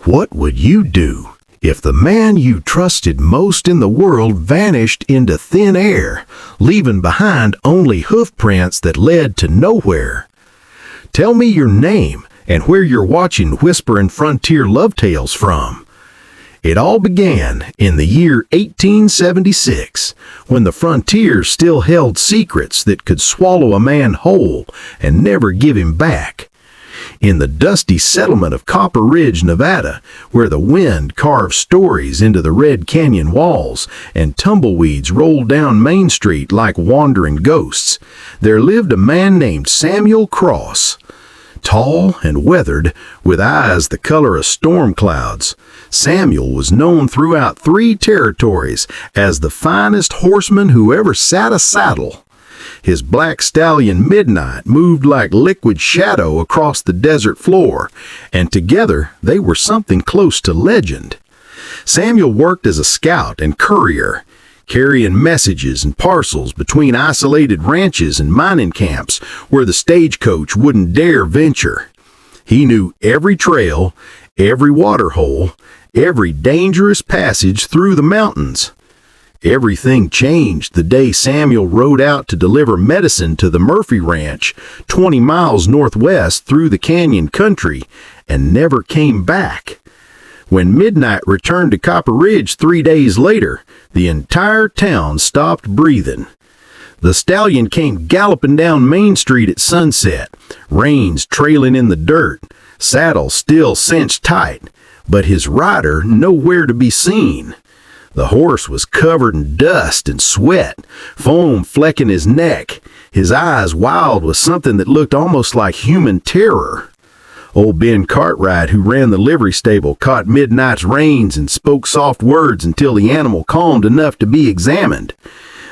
What would you do if the man you trusted most in the world vanished into thin air, leaving behind only hoofprints that led to nowhere? Tell me your name and where you're watching Whispering Frontier Love Tales from. It all began in the year 1876, when the frontier still held secrets that could swallow a man whole and never give him back. In the dusty settlement of Copper Ridge, Nevada, where the wind carved stories into the Red Canyon walls and tumbleweeds rolled down Main Street like wandering ghosts, there lived a man named Samuel Cross. Tall and weathered, with eyes the color of storm clouds, Samuel was known throughout 3 territories as the finest horseman who ever sat a saddle. His black stallion Midnight moved like liquid shadow across the desert floor, and together they were something close to legend. Samuel worked as a scout and courier, carrying messages and parcels between isolated ranches and mining camps where the stagecoach wouldn't dare venture. He knew every trail, every waterhole, every dangerous passage through the mountains. Everything changed the day Samuel rode out to deliver medicine to the Murphy Ranch, 20 miles northwest through the canyon country, and never came back. When Midnight returned to Copper Ridge 3 days later, the entire town stopped breathing. The stallion came galloping down Main Street at sunset, reins trailing in the dirt, saddle still cinched tight, but his rider nowhere to be seen. The horse was covered in dust and sweat, foam flecking his neck, his eyes wild with something that looked almost like human terror. Old Ben Cartwright, who ran the livery stable, caught Midnight's reins and spoke soft words until the animal calmed enough to be examined.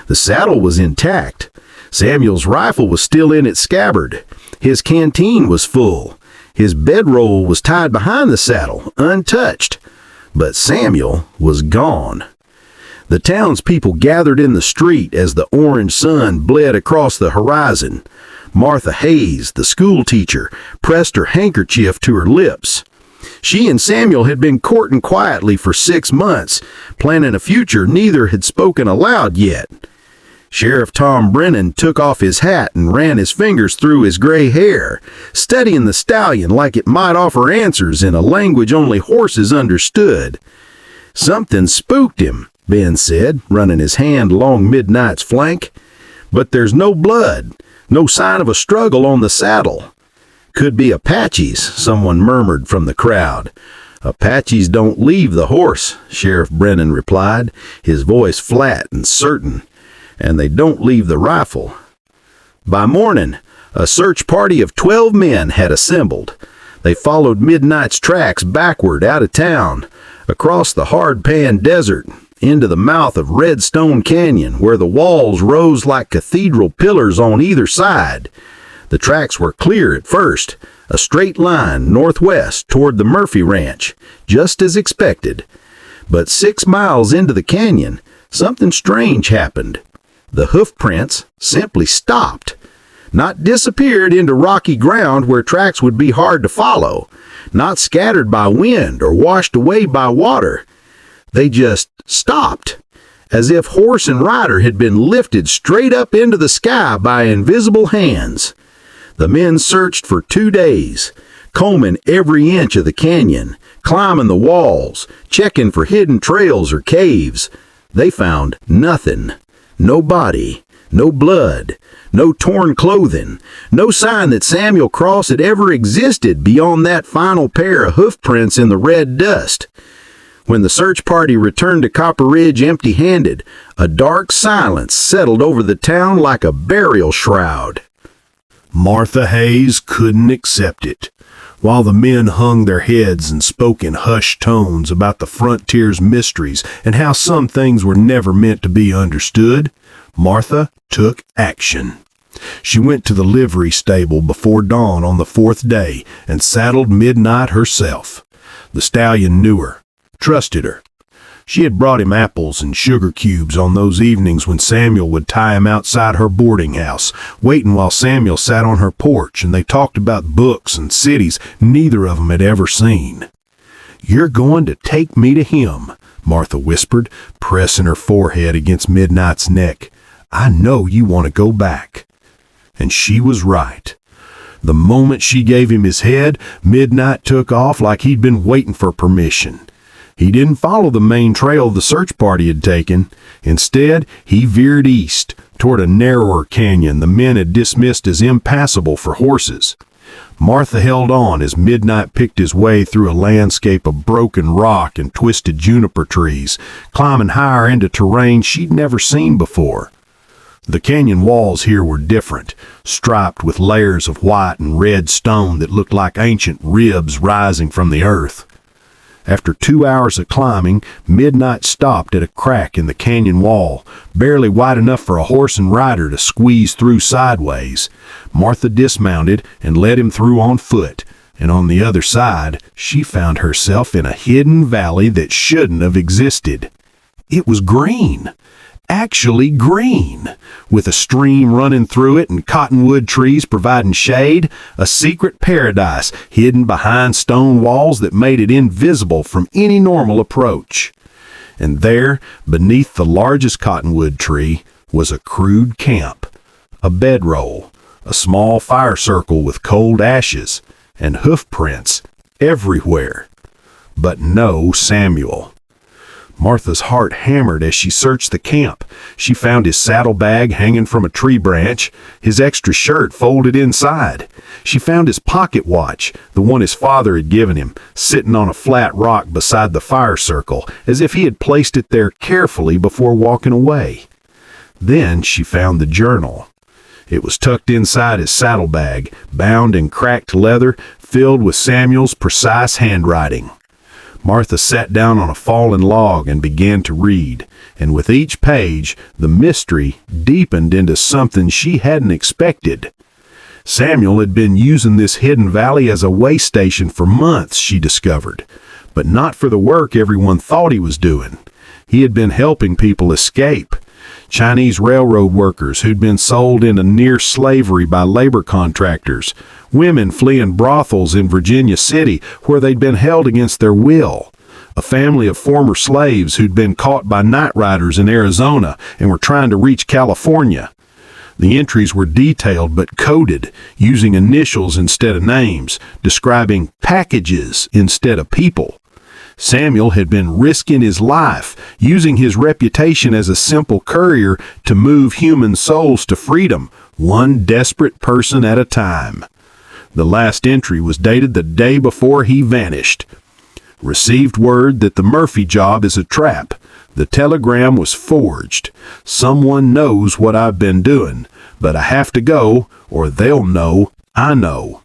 The saddle was intact. Samuel's rifle was still in its scabbard. His canteen was full. His bedroll was tied behind the saddle, untouched. But Samuel was gone. The townspeople gathered in the street as the orange sun bled across the horizon. Martha Hayes, the schoolteacher, pressed her handkerchief to her lips. She and Samuel had been courting quietly for 6 months, planning a future neither had spoken aloud yet. Sheriff Tom Brennan took off his hat and ran his fingers through his gray hair, studying the stallion like it might offer answers in a language only horses understood. "Something spooked him," Ben said, running his hand along Midnight's flank. "But there's no blood, no sign of a struggle on the saddle." "Could be Apaches," someone murmured from the crowd. "Apaches don't leave the horse," Sheriff Brennan replied, his voice flat and certain. "And they don't leave the rifle." By morning, a search party of 12 men had assembled. They followed Midnight's tracks backward out of town, across the hard-pan desert, into the mouth of Redstone Canyon, where the walls rose like cathedral pillars on either side. The tracks were clear at first, a straight line northwest toward the Murphy Ranch, just as expected. But 6 miles into the canyon, something strange happened. The hoofprints simply stopped. Not disappeared into rocky ground where tracks would be hard to follow, not scattered by wind or washed away by water. They just stopped, as if horse and rider had been lifted straight up into the sky by invisible hands. The men searched for 2 days, combing every inch of the canyon, climbing the walls, checking for hidden trails or caves. They found nothing. No body, no blood, no torn clothing, no sign that Samuel Cross had ever existed beyond that final pair of hoofprints in the red dust. When the search party returned to Copper Ridge empty-handed, a dark silence settled over the town like a burial shroud. Martha Hayes couldn't accept it. While the men hung their heads and spoke in hushed tones about the frontier's mysteries and how some things were never meant to be understood, Martha took action. She went to the livery stable before dawn on the 4th day and saddled Midnight herself. The stallion knew her, trusted her. She had brought him apples and sugar cubes on those evenings when Samuel would tie him outside her boarding house, waiting while Samuel sat on her porch and they talked about books and cities neither of them had ever seen. "You're going to take me to him," Martha whispered, pressing her forehead against Midnight's neck. "I know you want to go back." And she was right. The moment she gave him his head, Midnight took off like he'd been waiting for permission. He didn't follow the main trail the search party had taken. Instead, he veered east, toward a narrower canyon the men had dismissed as impassable for horses. Martha held on as Midnight picked his way through a landscape of broken rock and twisted juniper trees, climbing higher into terrain she'd never seen before. The canyon walls here were different, striped with layers of white and red stone that looked like ancient ribs rising from the earth. After 2 hours of climbing, Midnight stopped at a crack in the canyon wall, barely wide enough for a horse and rider to squeeze through sideways. Martha dismounted and led him through on foot, and on the other side, she found herself in a hidden valley that shouldn't have existed. It was green. Actually green, with a stream running through it and cottonwood trees providing shade, a secret paradise hidden behind stone walls that made it invisible from any normal approach. And there, beneath the largest cottonwood tree, was a crude camp, a bedroll, a small fire circle with cold ashes, and hoof prints everywhere. But no Samuel. Martha's heart hammered as she searched the camp. She found his saddlebag hanging from a tree branch, his extra shirt folded inside. She found his pocket watch, the one his father had given him, sitting on a flat rock beside the fire circle, as if he had placed it there carefully before walking away. Then she found the journal. It was tucked inside his saddlebag, bound in cracked leather, filled with Samuel's precise handwriting. Martha sat down on a fallen log and began to read, and with each page, the mystery deepened into something she hadn't expected. Samuel had been using this hidden valley as a way station for months, she discovered, but not for the work everyone thought he was doing. He had been helping people escape. Chinese railroad workers who'd been sold into near slavery by labor contractors, women fleeing brothels in Virginia City where they'd been held against their will, a family of former slaves who'd been caught by night riders in Arizona and were trying to reach California. The entries were detailed but coded, using initials instead of names, describing packages instead of people. Samuel had been risking his life, using his reputation as a simple courier to move human souls to freedom, one desperate person at a time. The last entry was dated the day before he vanished. Received word that the Murphy job is a trap. The telegram was forged. Someone knows what I've been doing, but I have to go, or they'll know I know.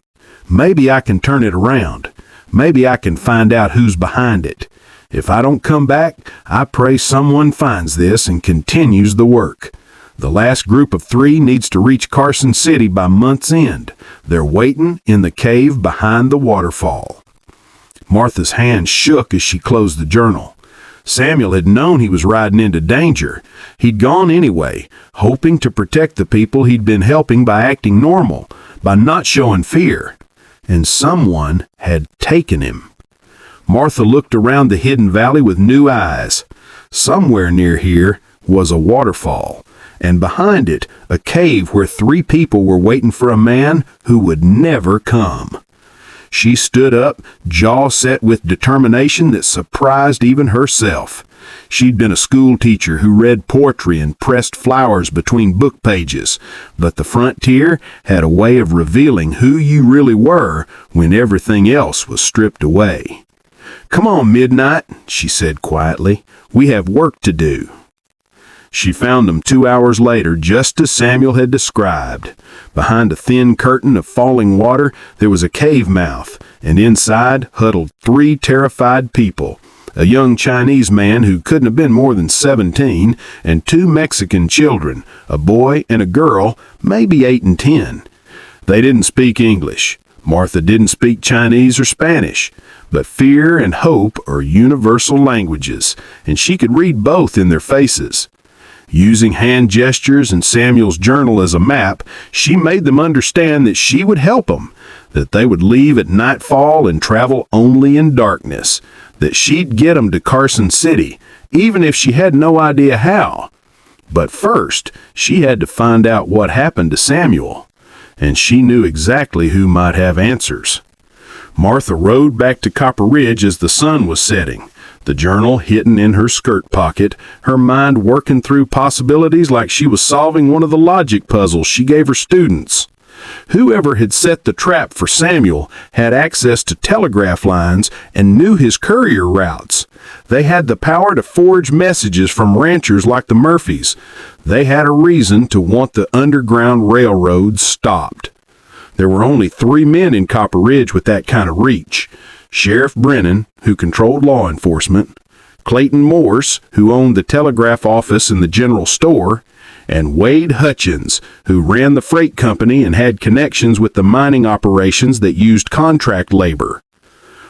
Maybe I can turn it around. Maybe I can find out who's behind it. If I don't come back, I pray someone finds this and continues the work. The last group of 3 needs to reach Carson City by month's end. They're waiting in the cave behind the waterfall. Martha's hand shook as she closed the journal. Samuel had known he was riding into danger. He'd gone anyway, hoping to protect the people he'd been helping by acting normal, by not showing fear. And someone had taken him. Martha looked around the hidden valley with new eyes. Somewhere near here was a waterfall, and behind it a cave where 3 people were waiting for a man who would never come. She stood up, jaw set with determination that surprised even herself. She'd been a schoolteacher who read poetry and pressed flowers between book pages, but the frontier had a way of revealing who you really were when everything else was stripped away. "Come on, Midnight," she said quietly. "We have work to do." She found them 2 hours later, just as Samuel had described. Behind a thin curtain of falling water, there was a cave mouth, and inside huddled 3 terrified people. A young Chinese man who couldn't have been more than 17, and 2 Mexican children, a boy and a girl, maybe 8 and 10. They didn't speak English. Martha didn't speak Chinese or Spanish, but fear and hope are universal languages, and she could read both in their faces. Using hand gestures and Samuel's journal as a map, she made them understand that she would help them, that they would leave at nightfall and travel only in darkness, that she'd get them to Carson City, even if she had no idea how. But first, she had to find out what happened to Samuel, and she knew exactly who might have answers. Martha rode back to Copper Ridge as the sun was setting, the journal hidden in her skirt pocket, her mind working through possibilities like she was solving one of the logic puzzles she gave her students. Whoever had set the trap for Samuel had access to telegraph lines and knew his courier routes. They had the power to forge messages from ranchers like the Murphys. They had a reason to want the Underground Railroad stopped. There were only 3 men in Copper Ridge with that kind of reach. Sheriff Brennan, who controlled law enforcement, Clayton Morse, who owned the telegraph office and the general store, and Wade Hutchins, who ran the freight company and had connections with the mining operations that used contract labor.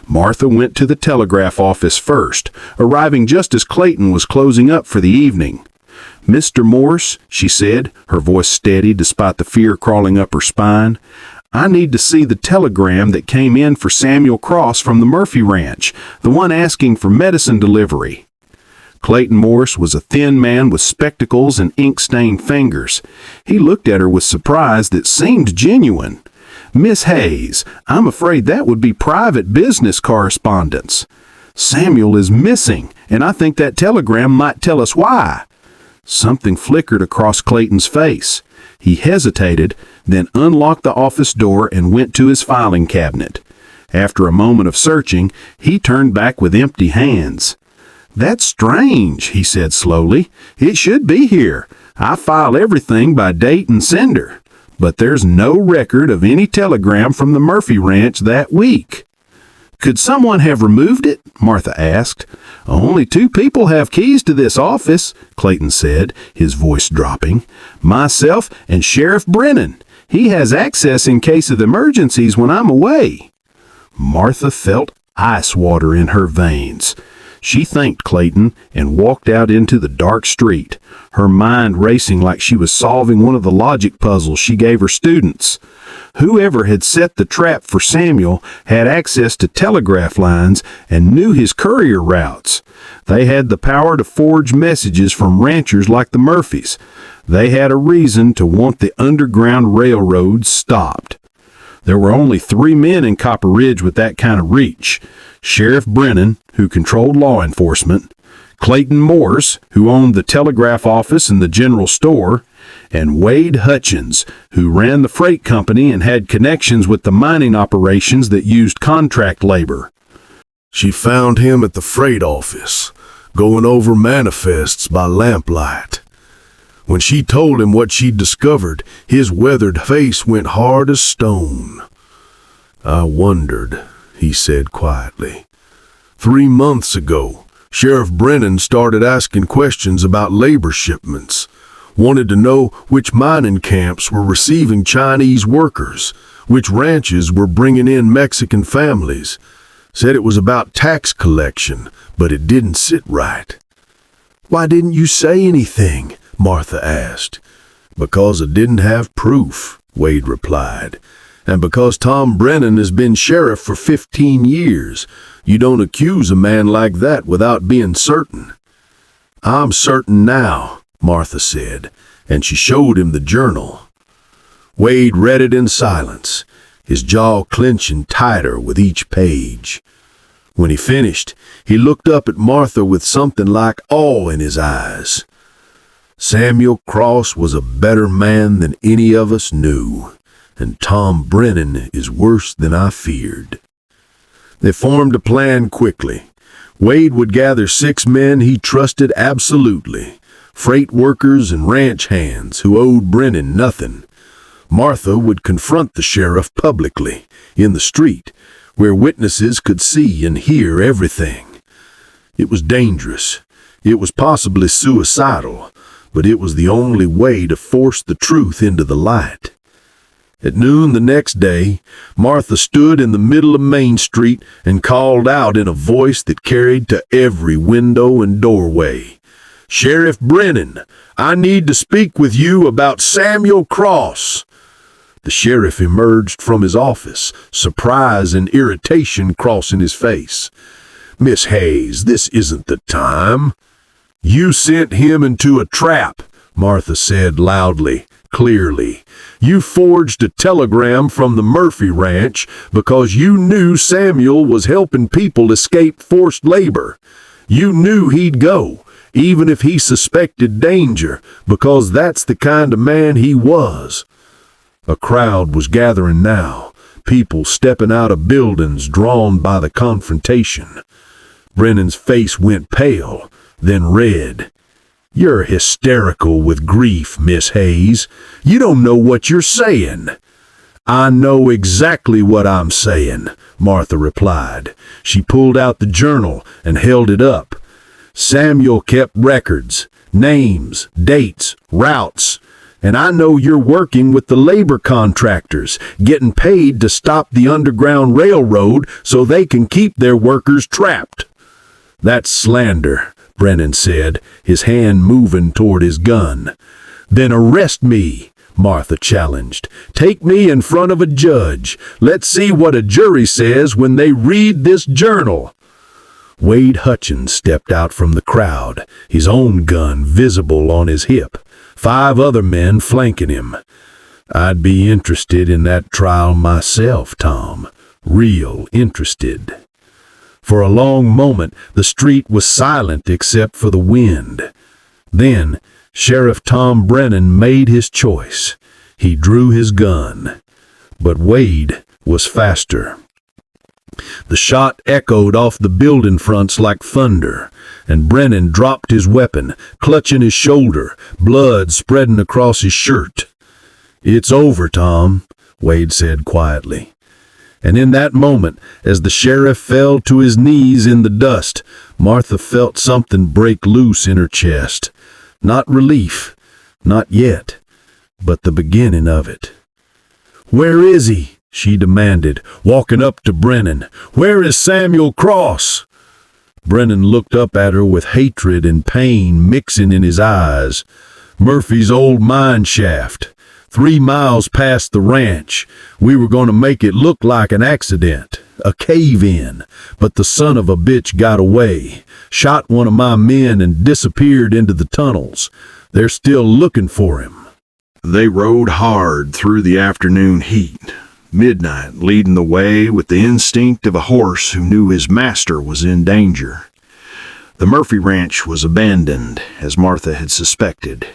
Martha went to the telegraph office first, arriving just as Clayton was closing up for the evening. "Mr. Morse," she said, her voice steady despite the fear crawling up her spine, "I need to see the telegram that came in for Samuel Cross from the Murphy Ranch, the one asking for medicine delivery." Clayton Morse was a thin man with spectacles and ink-stained fingers. He looked at her with surprise that seemed genuine. "Miss Hayes, I'm afraid that would be private business correspondence. Samuel is missing, and I think that telegram might tell us why." Something flickered across Clayton's face. He hesitated, then unlocked the office door and went to his filing cabinet. After a moment of searching, he turned back with empty hands. "That's strange," he said slowly. "It should be here. I file everything by date and sender. But there's no record of any telegram from the Murphy Ranch that week." "Could someone have removed it?" Martha asked. "Only 2 people have keys to this office," Clayton said, his voice dropping. "Myself and Sheriff Brennan. He has access in case of emergencies when I'm away." Martha felt ice water in her veins. She thanked Clayton and walked out into the dark street, her mind racing like she was solving one of the logic puzzles she gave her students. Whoever had set the trap for Samuel had access to telegraph lines and knew his courier routes. They had the power to forge messages from ranchers like the Murphys. They had a reason to want the Underground Railroad stopped. There were only 3 men in Copper Ridge with that kind of reach. Sheriff Brennan, who controlled law enforcement, Clayton Morse, who owned the telegraph office and the general store, and Wade Hutchins, who ran the freight company and had connections with the mining operations that used contract labor. She found him at the freight office, going over manifests by lamplight. When she told him what she'd discovered, his weathered face went hard as stone. "I wondered," he said quietly. 3 months ago, Sheriff Brennan started asking questions about labor shipments. Wanted to know which mining camps were receiving Chinese workers, which ranches were bringing in Mexican families. Said it was about tax collection, but it didn't sit right. "Why didn't you say anything?" Martha asked. "Because I didn't have proof," Wade replied. "And because Tom Brennan has been sheriff for 15 years, you don't accuse a man like that without being certain." "I'm certain now," Martha said, and she showed him the journal. Wade read it in silence, his jaw clenching tighter with each page. When he finished, he looked up at Martha with something like awe in his eyes. "Samuel Cross was a better man than any of us knew, and Tom Brennan is worse than I feared." They formed a plan quickly. Wade would gather 6 men he trusted absolutely, freight workers and ranch hands who owed Brennan nothing. Martha would confront the sheriff publicly, in the street, where witnesses could see and hear everything. It was dangerous. It was possibly suicidal, but it was the only way to force the truth into the light. At noon the next day, Martha stood in the middle of Main Street and called out in a voice that carried to every window and doorway, Sheriff Brennan, I need to speak with you about Samuel Cross." The sheriff emerged from his office, surprise and irritation crossing his face. "Miss Hayes, this isn't the time." "You sent him into a trap," Martha said loudly, clearly. "You forged a telegram from the Murphy Ranch because you knew Samuel was helping people escape forced labor. You knew he'd go, even if he suspected danger, because that's the kind of man he was." A crowd was gathering now, people stepping out of buildings drawn by the confrontation. Brennan's face went pale, then red. "You're hysterical with grief, Miss Hayes. You don't know what you're saying." "I know exactly what I'm saying," Martha replied. She pulled out the journal and held it up. "Samuel kept records, names, dates, routes, and I know you're working with the labor contractors, getting paid to stop the Underground Railroad so they can keep their workers trapped." "That's slander," Brennan said, his hand moving toward his gun. "Then arrest me," Martha challenged. "Take me in front of a judge. Let's see what a jury says when they read this journal." Wade Hutchins stepped out from the crowd, his own gun visible on his hip, 5 other men flanking him. "I'd be interested in that trial myself, Tom. Real interested." For a long moment, the street was silent except for the wind. Then, Sheriff Tom Brennan made his choice. He drew his gun. But Wade was faster. The shot echoed off the building fronts like thunder, and Brennan dropped his weapon, clutching his shoulder, blood spreading across his shirt. "It's over, Tom," Wade said quietly. And in that moment, as the sheriff fell to his knees in the dust, Martha felt something break loose in her chest. Not relief, not yet, but the beginning of it. "Where is he?" she demanded, walking up to Brennan. "Where is Samuel Cross?" Brennan looked up at her with hatred and pain mixing in his eyes. "Murphy's old mine shaft. 3 miles past the ranch. We were going to make it look like an accident, a cave-in, but the son of a bitch got away, shot one of my men and disappeared into the tunnels. They're still looking for him." They rode hard through the afternoon heat, midnight leading the way with the instinct of a horse who knew his master was in danger. The Murphy Ranch was abandoned, as Martha had suspected.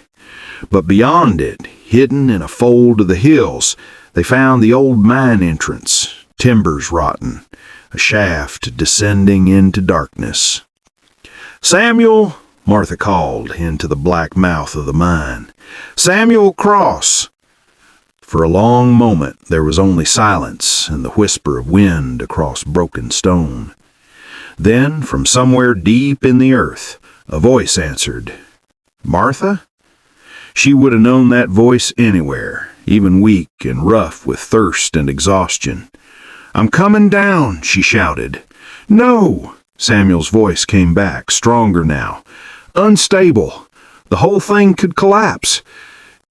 But beyond it, hidden in a fold of the hills, they found the old mine entrance, timbers rotten, a shaft descending into darkness. "Samuel," Martha called into the black mouth of the mine. "Samuel Cross." For a long moment there was only silence and the whisper of wind across broken stone. Then, from somewhere deep in the earth, a voice answered. "Martha?" She would have known that voice anywhere, even weak and rough with thirst and exhaustion. "I'm coming down," she shouted. "No!" Samuel's voice came back, stronger now. "Unstable. The whole thing could collapse.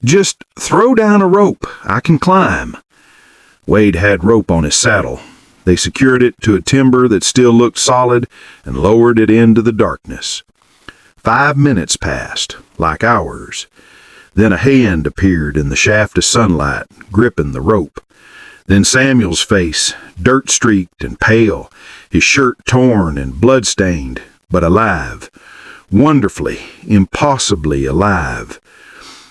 Just throw down a rope. I can climb." Wade had rope on his saddle. They secured it to a timber that still looked solid and lowered it into the darkness. 5 minutes passed, like hours. Then a hand appeared in the shaft of sunlight, gripping the rope. Then Samuel's face, dirt-streaked and pale, his shirt torn and blood-stained, but alive. Wonderfully, impossibly alive.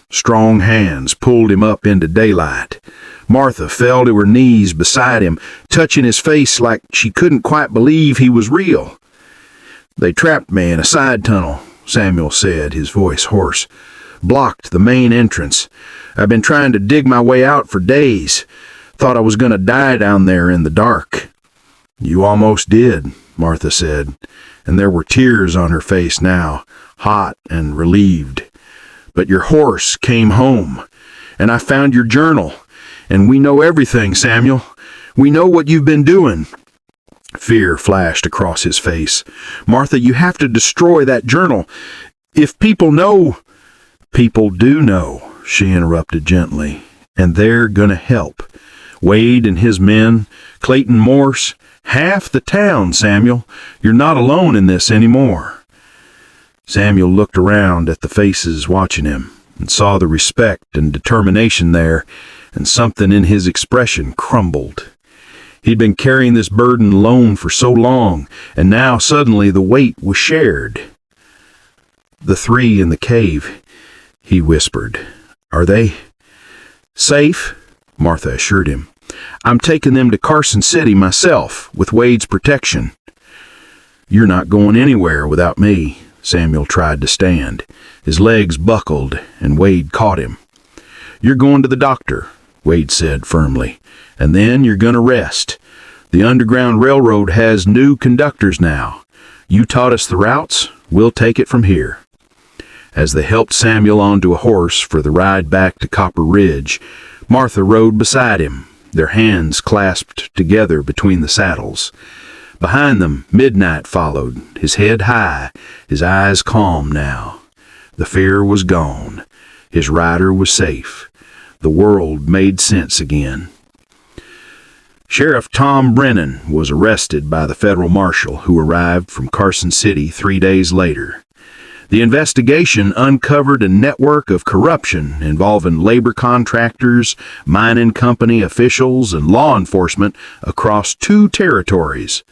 Strong hands pulled him up into daylight. Martha fell to her knees beside him, touching his face like she couldn't quite believe he was real. "They trapped me in a side tunnel," Samuel said, his voice hoarse. "Blocked the main entrance. I've been trying to dig my way out for days. Thought I was going to die down there in the dark." "You almost did," Martha said, and there were tears on her face now, hot and relieved. "But your horse came home, and I found your journal, and we know everything, Samuel. We know what you've been doing." Fear flashed across his face. "Martha, you have to destroy that journal. If people know, people do know, she interrupted gently, and they're gonna help. Wade and his men, Clayton Morse, half the town, Samuel. You're not alone in this anymore. Samuel looked around at the faces watching him and saw the respect and determination there, and something in his expression crumbled. He'd been carrying this burden alone for so long, and now suddenly the weight was shared. The three in the cave, he whispered. Are they safe? Martha assured him. I'm taking them to Carson City myself, with Wade's protection. You're not going anywhere without me. Samuel tried to stand. His legs buckled, and Wade caught him. You're going to the doctor, Wade said firmly, and then you're going to rest. The Underground Railroad has new conductors now. You taught us the routes, we'll take it from here. As they helped Samuel onto a horse for the ride back to Copper Ridge, Martha rode beside him, their hands clasped together between the saddles. Behind them, Midnight followed, his head high, his eyes calm now. The fear was gone. His rider was safe. The world made sense again. Sheriff Tom Brennan was arrested by the federal marshal who arrived from Carson City 3 days later. The investigation uncovered a network of corruption involving labor contractors, mining company officials, and law enforcement across 2 territories.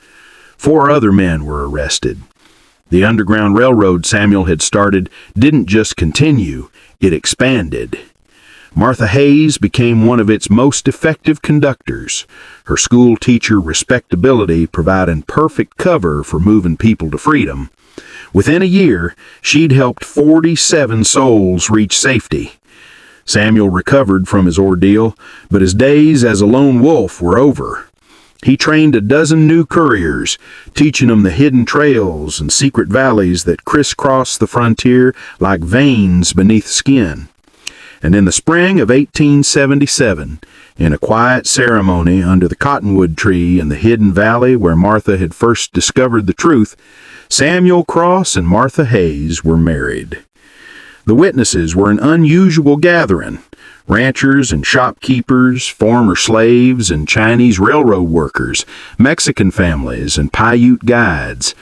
4 other men were arrested. The Underground Railroad Samuel had started didn't just continue, it expanded. Martha Hayes became one of its most effective conductors, her school teacher respectability providing perfect cover for moving people to freedom. Within a year, she'd helped 47 souls reach safety. Samuel recovered from his ordeal, but his days as a lone wolf were over. He trained a dozen new couriers, teaching them the hidden trails and secret valleys that crisscross the frontier like veins beneath skin. And in the spring of 1877, in a quiet ceremony under the cottonwood tree in the hidden valley where Martha had first discovered the truth, Samuel Cross and Martha Hayes were married. The witnesses were an unusual gathering. Ranchers and shopkeepers, former slaves and Chinese railroad workers, Mexican families and Paiute guides.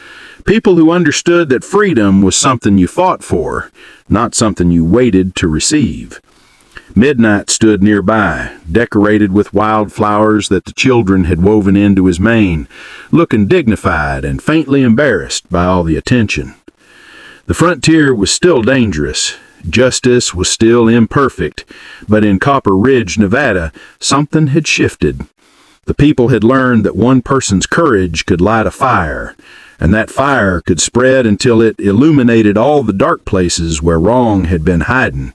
People who understood that freedom was something you fought for, not something you waited to receive. Midnight stood nearby, decorated with wildflowers that the children had woven into his mane, looking dignified and faintly embarrassed by all the attention. The frontier was still dangerous. Justice was still imperfect, but in Copper Ridge, Nevada, something had shifted. The people had learned that one person's courage could light a fire, and that fire could spread until it illuminated all the dark places where wrong had been hiding.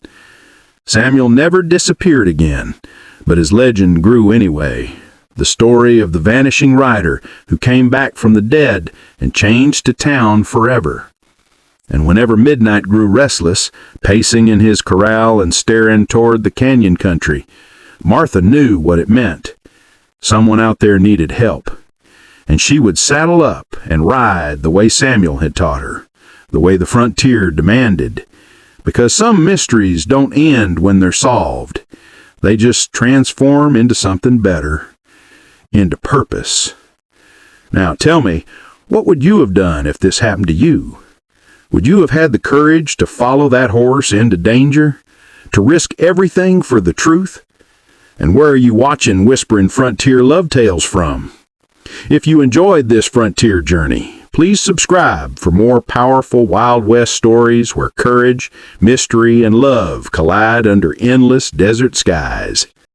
Samuel never disappeared again, but his legend grew anyway. The story of the Vanishing Rider who came back from the dead and changed a town forever. And whenever Midnight grew restless, pacing in his corral and staring toward the canyon country, Martha knew what it meant. Someone out there needed help. And she would saddle up and ride the way Samuel had taught her, the way the frontier demanded. Because some mysteries don't end when they're solved. They just transform into something better, into purpose. Now tell me, what would you have done if this happened to you? Would you have had the courage to follow that horse into danger? To risk everything for the truth? And where are you watching Whispering Frontier Love Tales from? If you enjoyed this frontier journey, please subscribe for more powerful Wild West stories where courage, mystery, and love collide under endless desert skies.